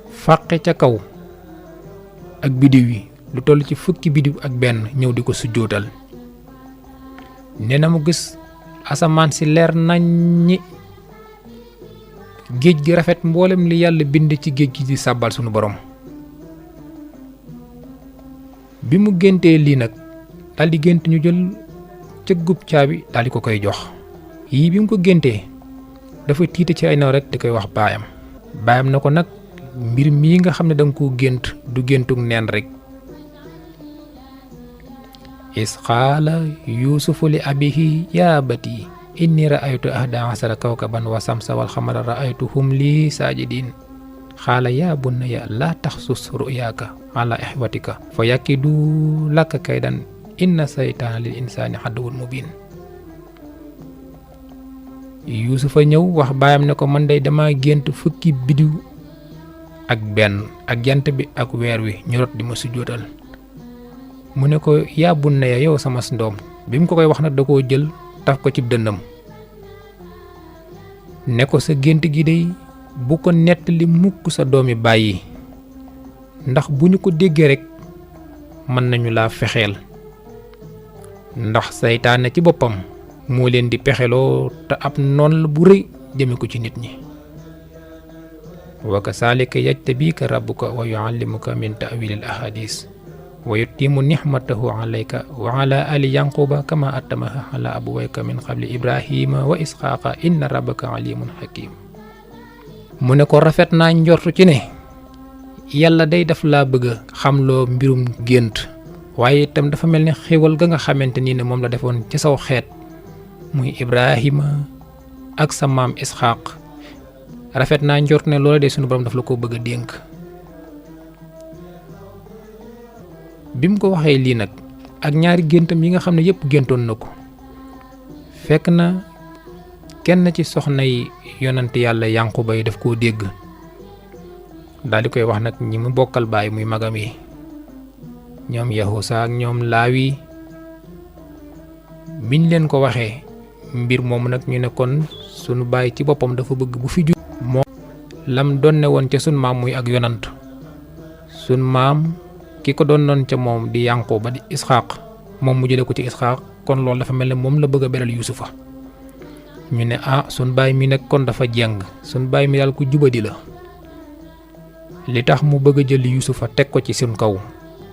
fàqe ca kaw ak bidiw yi lu toll ci fukki bidiw ak benn ñëw di ko sujjootal. nee na mu gis asamaan si leer naññi géej gi rafet mboolem li yàlla bind ci géej gi di sàbbal sunu borom. bi mu géntee lii nag daal di gént ñu jël cëggub caabi daal di ko koy jox. yii bi mu ko géntee dafa tiite ci ay naw rek di koy wax baayam na ko nag mbir mii nga xam ne danga koo gént du géntug neen rek. is qaala yuusufu li abihi yaa abati inni ra'aytu ahda asara kawkaban wa samsa wal xamara ra'aytuhum lii saajidin qaala yaa bunayya laa taxsus ru'yaaka ala ixwatika fa yakidu laka kaydan inna saytaana lil insaani aduwwun mubiin. Yuusufa ñëw wax baayam ne ko man day dama gént fukki bidiw ak benn ak jant bi ak weer wi ñu rot di ma sujjóotal. mu ne ko yaa bunayya yow sama ndoom bi mu ko koy wax nag da koo jël taf ko ci dënnam ne ko sa gént gi day bu ko nettali mukk sa doomi bàyyi ndax bu ñu ko déggee rek mën nañu laa fexeel ndax saytaane ci boppam moo leen di pexeloo te ab noon la bu rëy jëme ko ci nit ñi. wa kasaalika yajtabika rabbuka wa yuallimuka min ta'wilil ahadis wa yutimu nixmatahu alayka wa ala ali yanquba kama attamaha ala abuwayka min qabli ibrahima wa isxaaqa inna rabbaka alimun hakim. mu ne ko rafet naa njortu ci ne yàlla day daf laa bëgg a xamloo mbirum gént waaye itam dafa mel ni xéwal ga nga xamante ni ne moom la defoon ci saw xeet muy ibrahima ak sa maam isxaaq rafet naa njort ne loola de sunu borom daf la ko bëgg a dénk. bi mu ko waxee lii nag ak ñaari géntam yi nga xam ne yépp géntoon na ko fekk na kenn ci soxnay yonent yàlla Yanquba yi daf koo dégg daal di koy wax nag ñi mu bokkal baay muy magam yi ñoom Yahusa ak ñoom Laawi. biñ leen ko waxee mbir moomu nag ñu ne kon sunu baay ci boppam dafa bëgg bu fi ju moom lam doon ne woon ca sun maam muy ak yonant sun maam ki ko doon noon ca moom di Yanquba di Isxaaq moom mu jëlee ko ci Isxaaq kon loolu dafa mel ne moom la bëgg a beral Yuusufa. ñu ne sun baay mi nag kon dafa jeng sun baay mi daal ku jubadi la li tax mu bëgg a jël Yuusufa teg ko ci sun kaw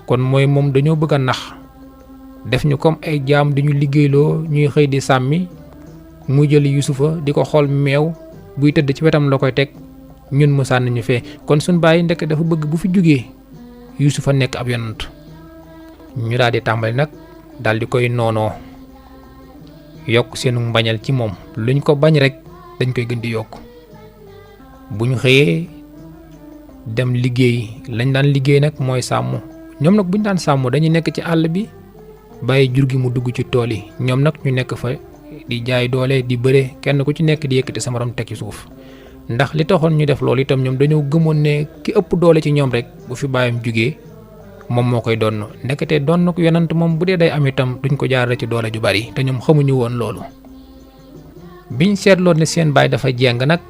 kon mooy moom dañoo bëgg a nax def ñu comme ay jaam di ñu liggéeyloo ñuy xëy di sàmmi mu jël Yuusufa di ko xool meew buy tëdd ci wetam la koy teg ñun mu sànni ñu fee kon sun baay ndekk dafa bëgg bu fi jógee Yuusufa nekk ab yonant. ñu daal di tàmbali nag daal di koy noonoo yokk seenu mbañal ci moom luñ ko bañ rek dañ koy gën di yokk bu ñu xëyee dem liggéey lañ daan liggéey nag mooy sàmm ñoom nag bu ñu daan sàmm dañuy nekk ci àll bi bàyyi jur gi mu dugg ci tool yi ñoom nag ñu nekk fa di jaay doole di bëre kenn ku ci nekk di yëkkati sa morom teg ci suuf ndax li taxoon ñu def loolu itam ñoom dañoo gëmoon ne ki ëpp doole ci ñoom rek bu fi bàyyam jugee moom moo koy donn ndekete donn ko yonant moom bu dee day am itam duñ ko jaarale ci doole ju bari te ñoom xamuñu woon loolu biñ seetloo ne seen baay dafa jeng nag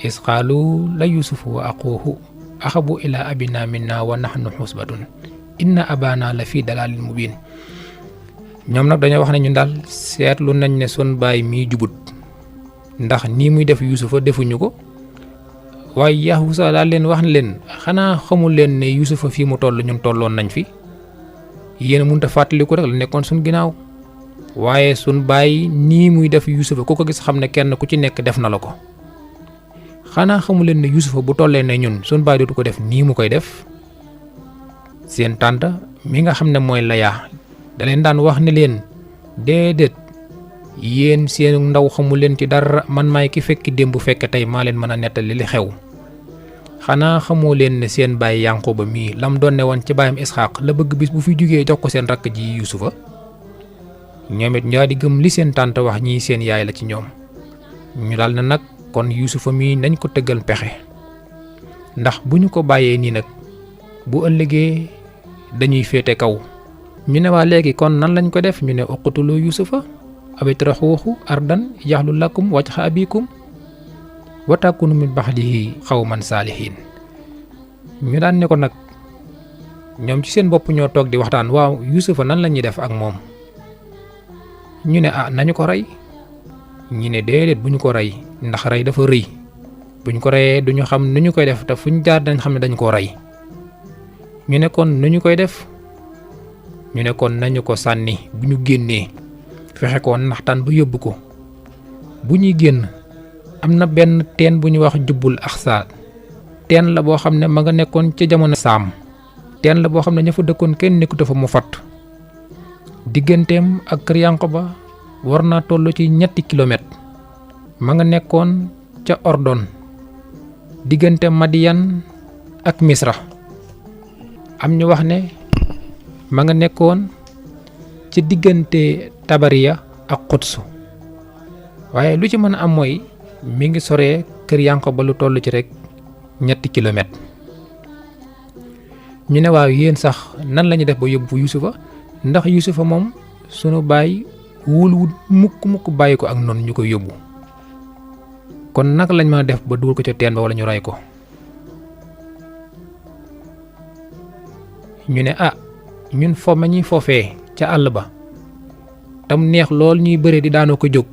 isqaalu la yusufu wa aquuhu axabu ila abina minna wa nahnu xusbatun inna abana la fii dalalin mubin ñoom nag dañoo wax ne ñun daal seetlu nañ ne sun baay mii jubut ndax nii muy def yusufa defuñu ko waaye Yahuza daal leen wax ne leen xanaa xamul leen ne yusufa fii mu toll ñun tolloon nañ fi yéen mënut a fàttaliku rek la nekkoon sun ginnaaw waaye sun baay nii muy def yusufa ku ko gis xam ne kenn ku ci nekk def na la ko xanaa xamul leen ne yusufa bu tollee ne ñun sun baay dootu ko def nii mu koy def seen tànt mi nga xam ne mooy Laya da leen daan wax ne leen déedéet yéen seen ndaw xamul leen ci dara man maay ki fekki démb fekk tey maa leen mën a nettali li xew xanaa xamoo leen ne seen baay Yanqooba mii lam doon ne woon ci baayam Isxaaq la bëgg bis bu fi jugee jox ko seen rakk ji Yusufa ñoom it ñaa di gëm li seen tànt wax ñii seen yaay la ci ñoom ñu dal na nag kon Yusufa mii nañ ko tëggal pexe ndax bu ñu ko bàyyee nii nag bu ëllëgee dañuy féete kaw ñu ne waa léegi kon nan lañ ko def ñu ne uqtulu Yusufa aw itrahuuhu ardan yaxlu lakum wajha abikum wa takunu min ba'dihi qawman saalihiin ñu daan ne ko nag ñoom ci seen bopp ñoo toog di waxtaan waaw Yusufa nan la ñuy def ak moom ñu ne nañu ko rey ñu ne déedéet bu ñu ko rey ndax rey dafa rëy bu ñu ko reyee duñu xam nu ñu koy def te fu ñu jaar dañ xam ne dañ koo rey ñu ne kon nu ñu koy def ñu ne kon nañu ko sànni bu ñu génnee fexe ko naxtaan ba yóbbu ko bu ñuy génn am na benn teen bu ñuy wax jubbul axsa teen la boo xam ne ma nga nekkoon ca jamono saam teen la boo xam ne ña fa dëkkoon kenn nekkute fa mu fatt digganteem ak kër Yanqooba war naa toll ci 3 kilomètres ma nga nekkoon ca Ordon diggante Madiyan ak Misra am ñu wax ne ma nga nekkoon ci diggante Tabariya ak Quds waaye lu ci mën a am mooy mi ngi soree kër Yanqooba lu toll ci rek 3 kilomètres ñu ne waaw yéen sax nan la ñu def ba yóbbu Yusufa ndax Yusufa moom sunu baay wóoluwut mukk bàyyi ko ak noonu ñu koy yóbbu kon naka lañ mën a def ba dugal ko ca teen ba wala ñu rey ko ñu ne ñun fo ma ñuy foofee ca àll ba tam neex lool ñuy bëre di daanoo ko jóg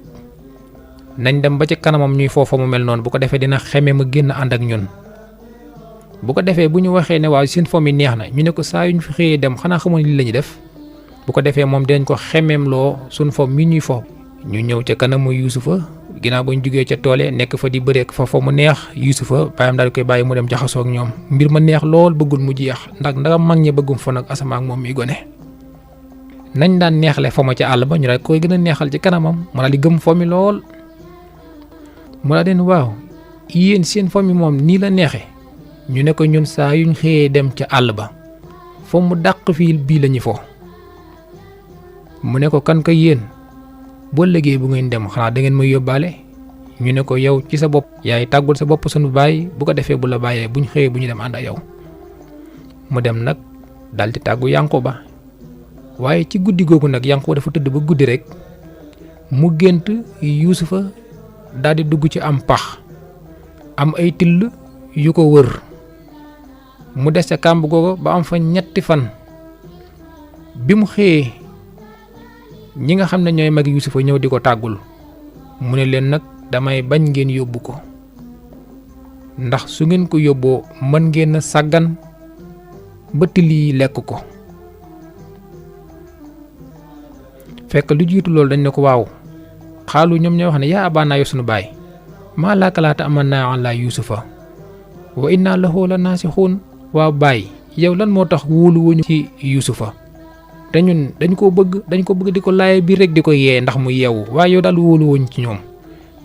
nañ dem ba ci kanamam ñuy foofa mu mel noonu bu ko defee dina xeme ma génn ànd ak ñun bu ko defee bu ñu waxee ne waaw seen fo mi neex na ñu ne ko saa yu ñu fi xëyee dem xanaa xamoon li la ñuy def bu ko defee moom dinañ ko xemeem loo suñ fo mi ñuy fo ñu ñëw ca kanamu Yusufa ginnaaw ba ñu jugee ca toole nekk fa di bëreek fa mu neex Yusufa baayam daal di koy bàyyi mu dem jaxasoo ak ñoom mbir ma neex lool bëggul mu jeex ndax ndagam mag ñi bëggum fa nag asama ak moom mi gone nañ daan neexle fo ma ca àll ba ñu daal koy gën a neexal ci kanamam mu daal di gëm fo mi lool mu daal leen waaw yéen seen fo mi moom nii la neexe ñu ne ko ñun saa yuñ xëyee dem ca àll ba fo mu dàq fii bii la ñu fo mu ne ko kan ka yéen boo liggéey bu ngeen dem xanaa da ngeen may yóbbaale ñu ne ko yow ci sa bopp yaay tàggul sa bopp sunu baay bu ko defee bu la bàyyee buñ xëyee bu ñu dem ànd ak yow mu dem nag daal di tàggu Yanqooba waaye ci guddi googu nag Yanqooba dafa tëdd ba guddi rek mu gént Yusufa daal di dugg ci am pax am ay till yu ko wër mu des ca kàmb googu ba am fa 3 fan bi mu xëyee ñi nga xam ne ñooy mag Yusufa ñëw di ko tàggul mu ne leen nag damay bañ ngeen yóbbu ko ndax su ngeen ko yóbboo mën ngeen a sàggan ba till yi lekk ko fekk lu jiitu loolu dañ ne ko waaw xaalu ñoom ñoo wax ne yaa abaanaa yow sunu baay maa laaka laa ta'mannaa alaa Yusufa wa innaa lahu la naasixuun waaw baay yow lan moo tax wóolu wuñu ci Yusufa te ñun dañ ko bëgg di ko laaye bi rek di ko yee ndax mu yeewu waaye yow daal wóolu wuñ ci ñoom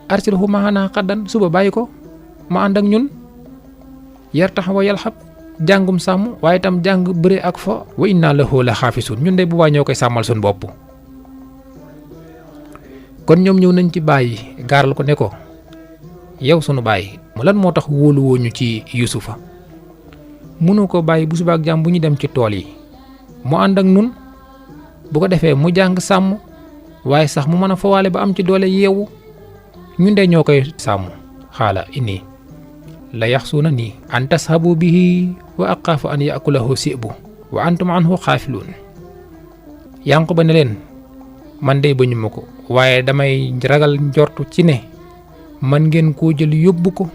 arsilhu maana xaddan suba bàyyi ko ma ànd ak ñun yartax wa yalxab jàngum sàmm waaye itam jàng bëre ak fo wa inna lahu la xaafisun ñun de bu baa ñoo koy sàmmal suñ bopp. kon ñoom ñëw nañ ci bàyyi gaaral ko ne ko yow sunu bàyyi mu lan moo tax wóolu wooñu ci yusufa mënu ko bàyyi bu subaak jàmm bu ñu dem ci tool yi mu ànd ak nun bu ko defee mu jàng sàmm waaye sax mu mën a fawaale ba am ci doole yeewu ñun de ñoo koy sàmm xaala inni la yaxsuuna nii an tashabu bihi wa aqaafu an yakulahu sibu wa antum anhu xaafiluun Yanquba ne leen man de bañu ma ko waaye damay ragal njortu ci ne man ngeen koo jël yóbbu ko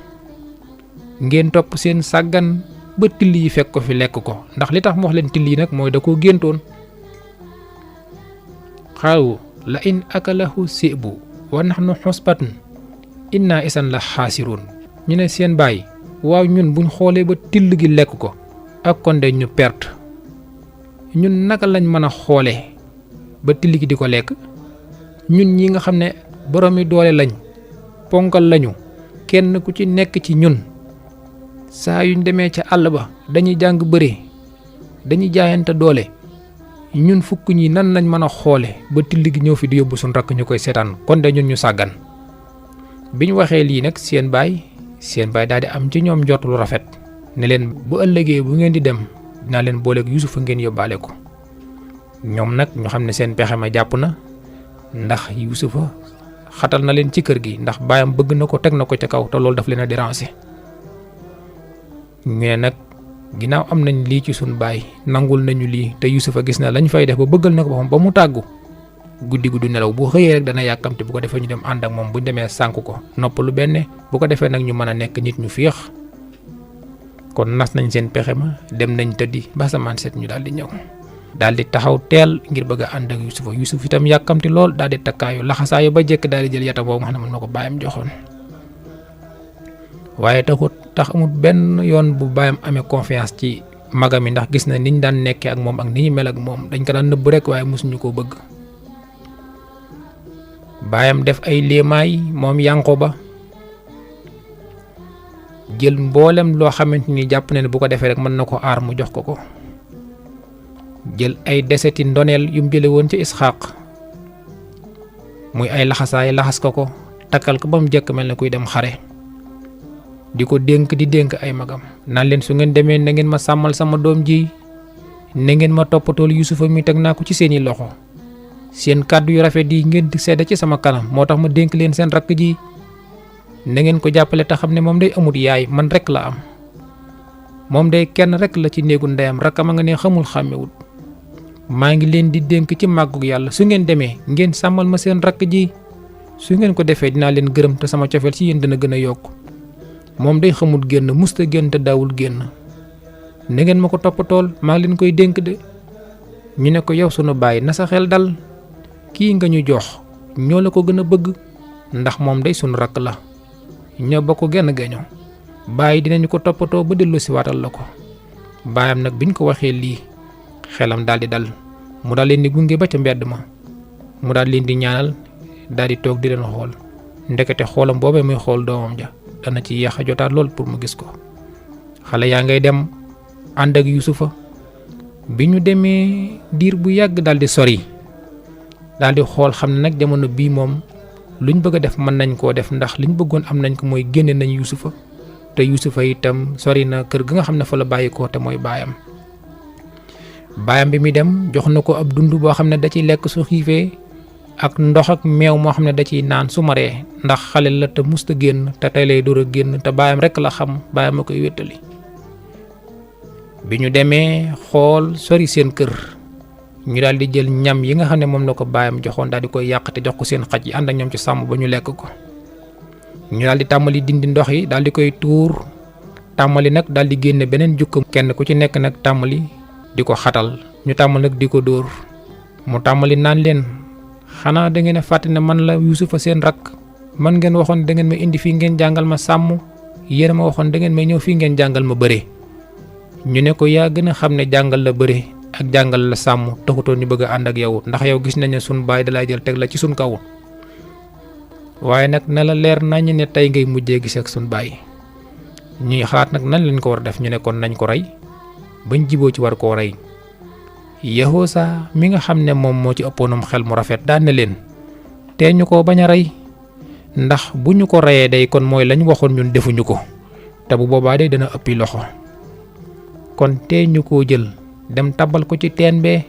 ngeen topp seen sàggan ba till yi fekk ko fi lekk ko ndax li tax mu wax leen till yi nag mooy da koo géntoon. xaalu la in akalahu sibu wa nahnu xusbatun inna isan la xaasiruun ñu ne seen baay waaw ñun buñ xoolee ba till gi lekk ko ak kon de ñu perte ñun naka lañ mën a xoolee ba till gi di ko lekk ñun ñi nga xam ne boroomi doole lañ ponkal lañu kenn ku ci nekk ci ñun saa yuñ demee ca àll ba dañuy jàng bëre dañuy jaayante doole ñun fukk ñi nan lañ mën a xoole ba till gi ñëw fi di yóbbu suñ rakk ñu koy seetaan kon de ñun ñu sàggan biñ waxee lii nag seen baay daal di am ci ñoom njort lu rafet ne leen bu ëllëgee bu ngeen di dem dinaa leen booleeg Yusufa ngeen yóbbaale ko ñoom nag ñu xam ne seen pexe ma jàpp na ndax Yusufa xatal na leen ci kër gi ndax baayam bëgg na ko teg na ko ca kaw te loolu daf leen a déranger ñu ne nag ginnaaw am nañ lii ci suñ baay nangul nañu lii te Yusufa gis na lañ fay def ba bëggal na ko boppam ba mu tàggu guddi du nelaw bu xëyee rek dana yàkkamte bu ko defee ñu dem ànd ak moom buñ demee sànk ko noppalu benn bu ko defee nag ñu mën a nekk nit ñu féex kon nas nañ seen pexe ma dem nañ tëddi ba asamaan set ñu daal di ñëw daal di taxaw teel ngir bëgg a ànd ak Yusufa Yusuf itam yàkkamti lool daal di takkaayu laxasaayu ba jekk daal di jël yatam boobu nga xam ne mën na ko baayam joxoon waaye tax amul benn yoon bu baayam amee confiance ci magam yi ndax gis na niñ daan nekkee ak moom ak ni ñu mel ak moom dañ ko daan nëbb rek waaye mosuñu koo bëgg baayam def ay léemaay moom Yanquba jël mboolem loo xamante ni jàpp na ne bu ko defee rek mën na ko aar mu jox ko ko jël ay deseti ndoneel yu mu jële woon ci Isxaaq muy ay laxasaay laxas ko takkal ko ba mu jëkk mel ne kuy dem xare di ko dénk ay magam naan leen su ngeen demee na ngeen ma sàmmal sama doom ji na ngeen ma toppatool Yusufa mi teg naa ko ci seeni loxo seen kàddu yu rafet yi ngeen di sedda ci sama kanam moo tax ma dénk leen seen rakk ji na ngeen ko jàppale te xam ne moom day amut yaay man rek la am moom day kenn rek la ci néegu ndeyam rakkam a nga ne xamul xàmmewut maa ngi leen di dénk ci màggug yàlla su ngeen demee ngeen sàmmal ma seen rakk ji su ngeen ko defee dinaa leen gërëm te sama cofeel ci yéen dina gën a yokk moom day xamut génn musta génn te daawul génn na ngeen ma ko toppatool maa ngi leen koy dénk de ñu ne ko yow sunu baay na sa xel dal kii nga ñu jox ñoo la ko gën a bëgg ndax moom day sunu rakk la ñoo ba ko genn gaño bàyyi dinañu ko toppatoo ba dellu si waatal la ko baayam nag biñ ko waxee lii xelam daal di dal mu daal leen di gunge ba ca mbedd ma mu daal leen di ñaanal daal di toog di leen xool ndekete xoolam boobee muy xool doomam ja dana ci yéex a jotaat lool pour mu gis ko xale yaa ngay dem ànd ak Yusufa bi ñu demee diir bu yàgg daal di sori daal di xool xam ne nag jamono bii moom luñ bëgg a def mën nañ koo def ndax liñ bëggoon am nañ ko mooy génne nañ Yusufa te Yusufa itam sori na kër ga nga xam ne fa la bàyyi ko te mooy baayam bi muy dem jox na ko ab dund boo xam ne da ciy lekk su xiifee ak ndox ak meew moo xam ne da ciy naan su maree ndax xale la te musta génn te tey lay door a génn te baayam rek la xam baayam a koy wéttali bi ñu demee xool sori seen kër ñu daal di jël ñam yi nga xam ne moom la ko baayam joxoon daal di koy yàq te jox ko seen xaj yi ànd ak ñoom ci sàmm ba ñu lekk ko ñu daal di tàmbali dindi ndox yi daal di koy tuur tàmbali nag daal di génne beneen jukkam kenn ku ci nekk nag tàmbali di ko xatal ñu tàmbali nag di ko dóor mu tàmbali naan leen xanaa da ngeen a fàtte ne man la Yusufa seen rakk man ngeen waxoon da ngeen ma indi fii ngeen jàngal ma sàmm yéen ma waxoon da ngeen may ñëw fii ngeen jàngal ma bëre ñu ne ko yaa gën a xam ne jàngal la bëre ak jàngal la sàmm taxutoon ñu bëgg a ànd ak yow ndax yow gis nañ ne sun baay dalay jël teg la ci sun kaw waaye nag na la leer nañ ne tey ngay mujjee gis ak sun baay. ñuy xalaat nag nan lañ ko war def ñu ne kon nañ ko rey bañ jiboo ci war koo rey. Yahoosa mi nga xam ne moom moo ci ëppoonum xel mu rafet daan na leen tee ñu ko bañ a rey ndax bu ñu ko reyee day kon mooy lañ waxoon ñun defuñu ko te bu boobaa day dana ëppi loxo kon tee ñu koo jël dem tabal ko ci teen bee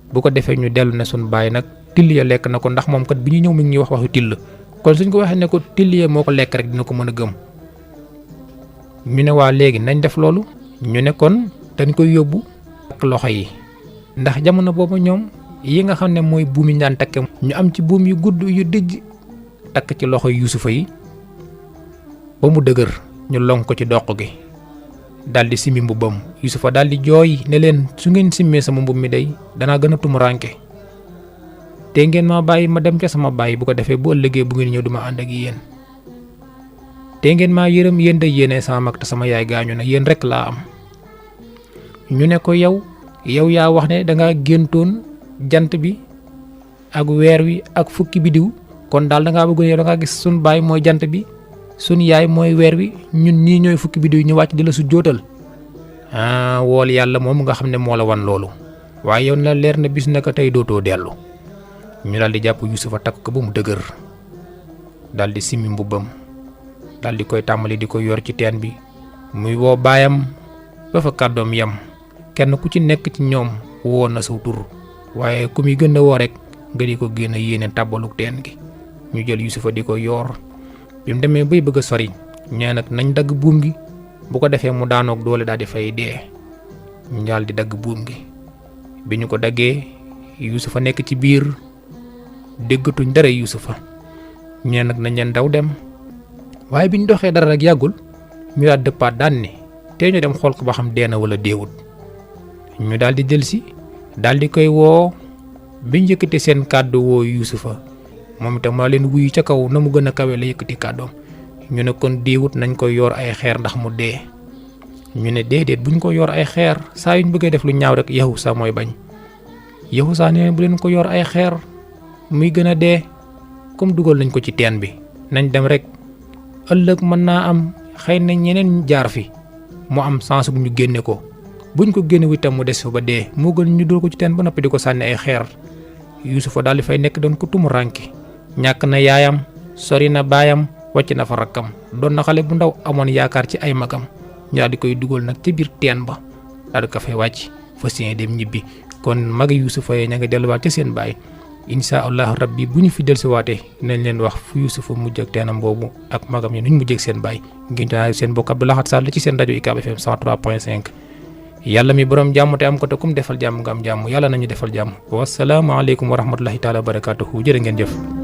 bu ko defee ñu dellu ne sun baay nag till ya lekk na ko ndax moom kat bi ñu ñëw mi ngi ñuy wax waxu till kon suñ ko waxee ne ko till ya moo ko lekk rek dina ko mën a gëm. ñu ne waa léegi nañ def loolu ñu ne kon dañ koy yóbbu ak loxo yi ndax jamono boobu ñoom yi nga xam ne mooy buum yi ñu daan takke ñu am ci buum yu gudd yu dijj takk ci loxo Yuusufa yi ba mu dëgër ñu lonk ko ci doq gi daldi simmi mbubbam. Yuusufa daldi jooy ne leen su ngeen simmee sama mbubb mi day danaa gën a tumuranke te ngeen ma bàyyi ma dem ca sama bàyyi bu ko defee bu ëllëgee bu ngeen ñëw duma ànd ak yéen te ngeen maa yërëm yéen day yéene sama mag te sama yaay gaañu na yéen rek laa am. ñu ne ko yow yaa wax ne danga géntoon jant bi ak weer wi ak fukki bidiw kon daal dangaa bëgg yow dangaa gis sun baay mooy jant bi sun yaay mooy weer wi ñun ñii ñooy fukki bidiw ñu wàcc di la su jootal wool yàlla moom nga xam ne moo la wan loolu waaye yow na leer na bis naka tey dootoo dellu. ñu daal di jàpp Yuusufa takk ko ba mu dëgër daal di simmi mbubbam daal di koy tàmbali di ko yor ci teen bi muy woo baayam ba fa kàddoom yem kenn ku ci nekk ci ñoom woo na saw tur waaye ku muy gën a woo rek nga di ko génn yéene tàbbaluk teen gi. ñu jël Yuusufa di ko yor bi mu demee bay bëgg a sori ñee nag nañ dagg buum gi bu ko defee mu daanoog doole daal di fay dee. ñu daal di dagg buum gi bi ñu ko daggee Yuusufa nekk ci biir déggatuñ dara Yuusufa ñee nag nañ leen daw dem waaye bi ñu doxee dara rek yàggul ñu daal dëppaat daan ne te ñu dem xool ko ba xam dee na wala deewut. ñu daal di delsi daal di koy woo bi ñu yëkkati seen kàddu woo Yuusufa moom itam maa leen wuyu ca kaw na mu gën a kawe la yëkkati kàddoom. ñu ne kon deewut nañ koy yor ay xeer ndax mu dee. ñu ne déedéet buñ ko yor ay xeer saa yuñ bëggee def lu ñaaw rek Yahusa mooy bañ. Yahusa ne bu leen ko yor ay xeer muy gën a dee comme dugal nañ ko ci teen bi nañ dem rek ëllëg mën naa am xëy na ñeneen jaar fi mu am sens bu ñu génne ko buñ ko génne itam mu des fa ba dee moo gën ñu dul ko ci teen ba noppi di ko sànni ay xeer. Yuusufa daal di fay nekk doon ko tumuranke ñàkk na yaayam sori na baayam wàcc na fa rakkam doon na xale bu ndaw amoon yaakaar ci ay magam ñu daal di koy dugal nag ci biir teen ba daal di ko fay wàcc fas yéene dem ñibbi. kon magi Yuusufa yee ña nga delluwaat ci seen baay insha allah rabbi bu ñu fi dellusiwaatee nañ leen wax fu Yuusufa mujj ak teenam boobu ak magam yi nuñ mujjee ak seen baay ngeen naa seen bokk Abdou Lahad Sall ci seen rajo UCAB FM 103.5 yàlla mi borom jàmm te am ko te kum defal jàmm nga am jàmm yàlla nañu defal jàmm wasalaamaaleykum wa rahmatullahi taala wa barakatuhu jërë ngeen jëf.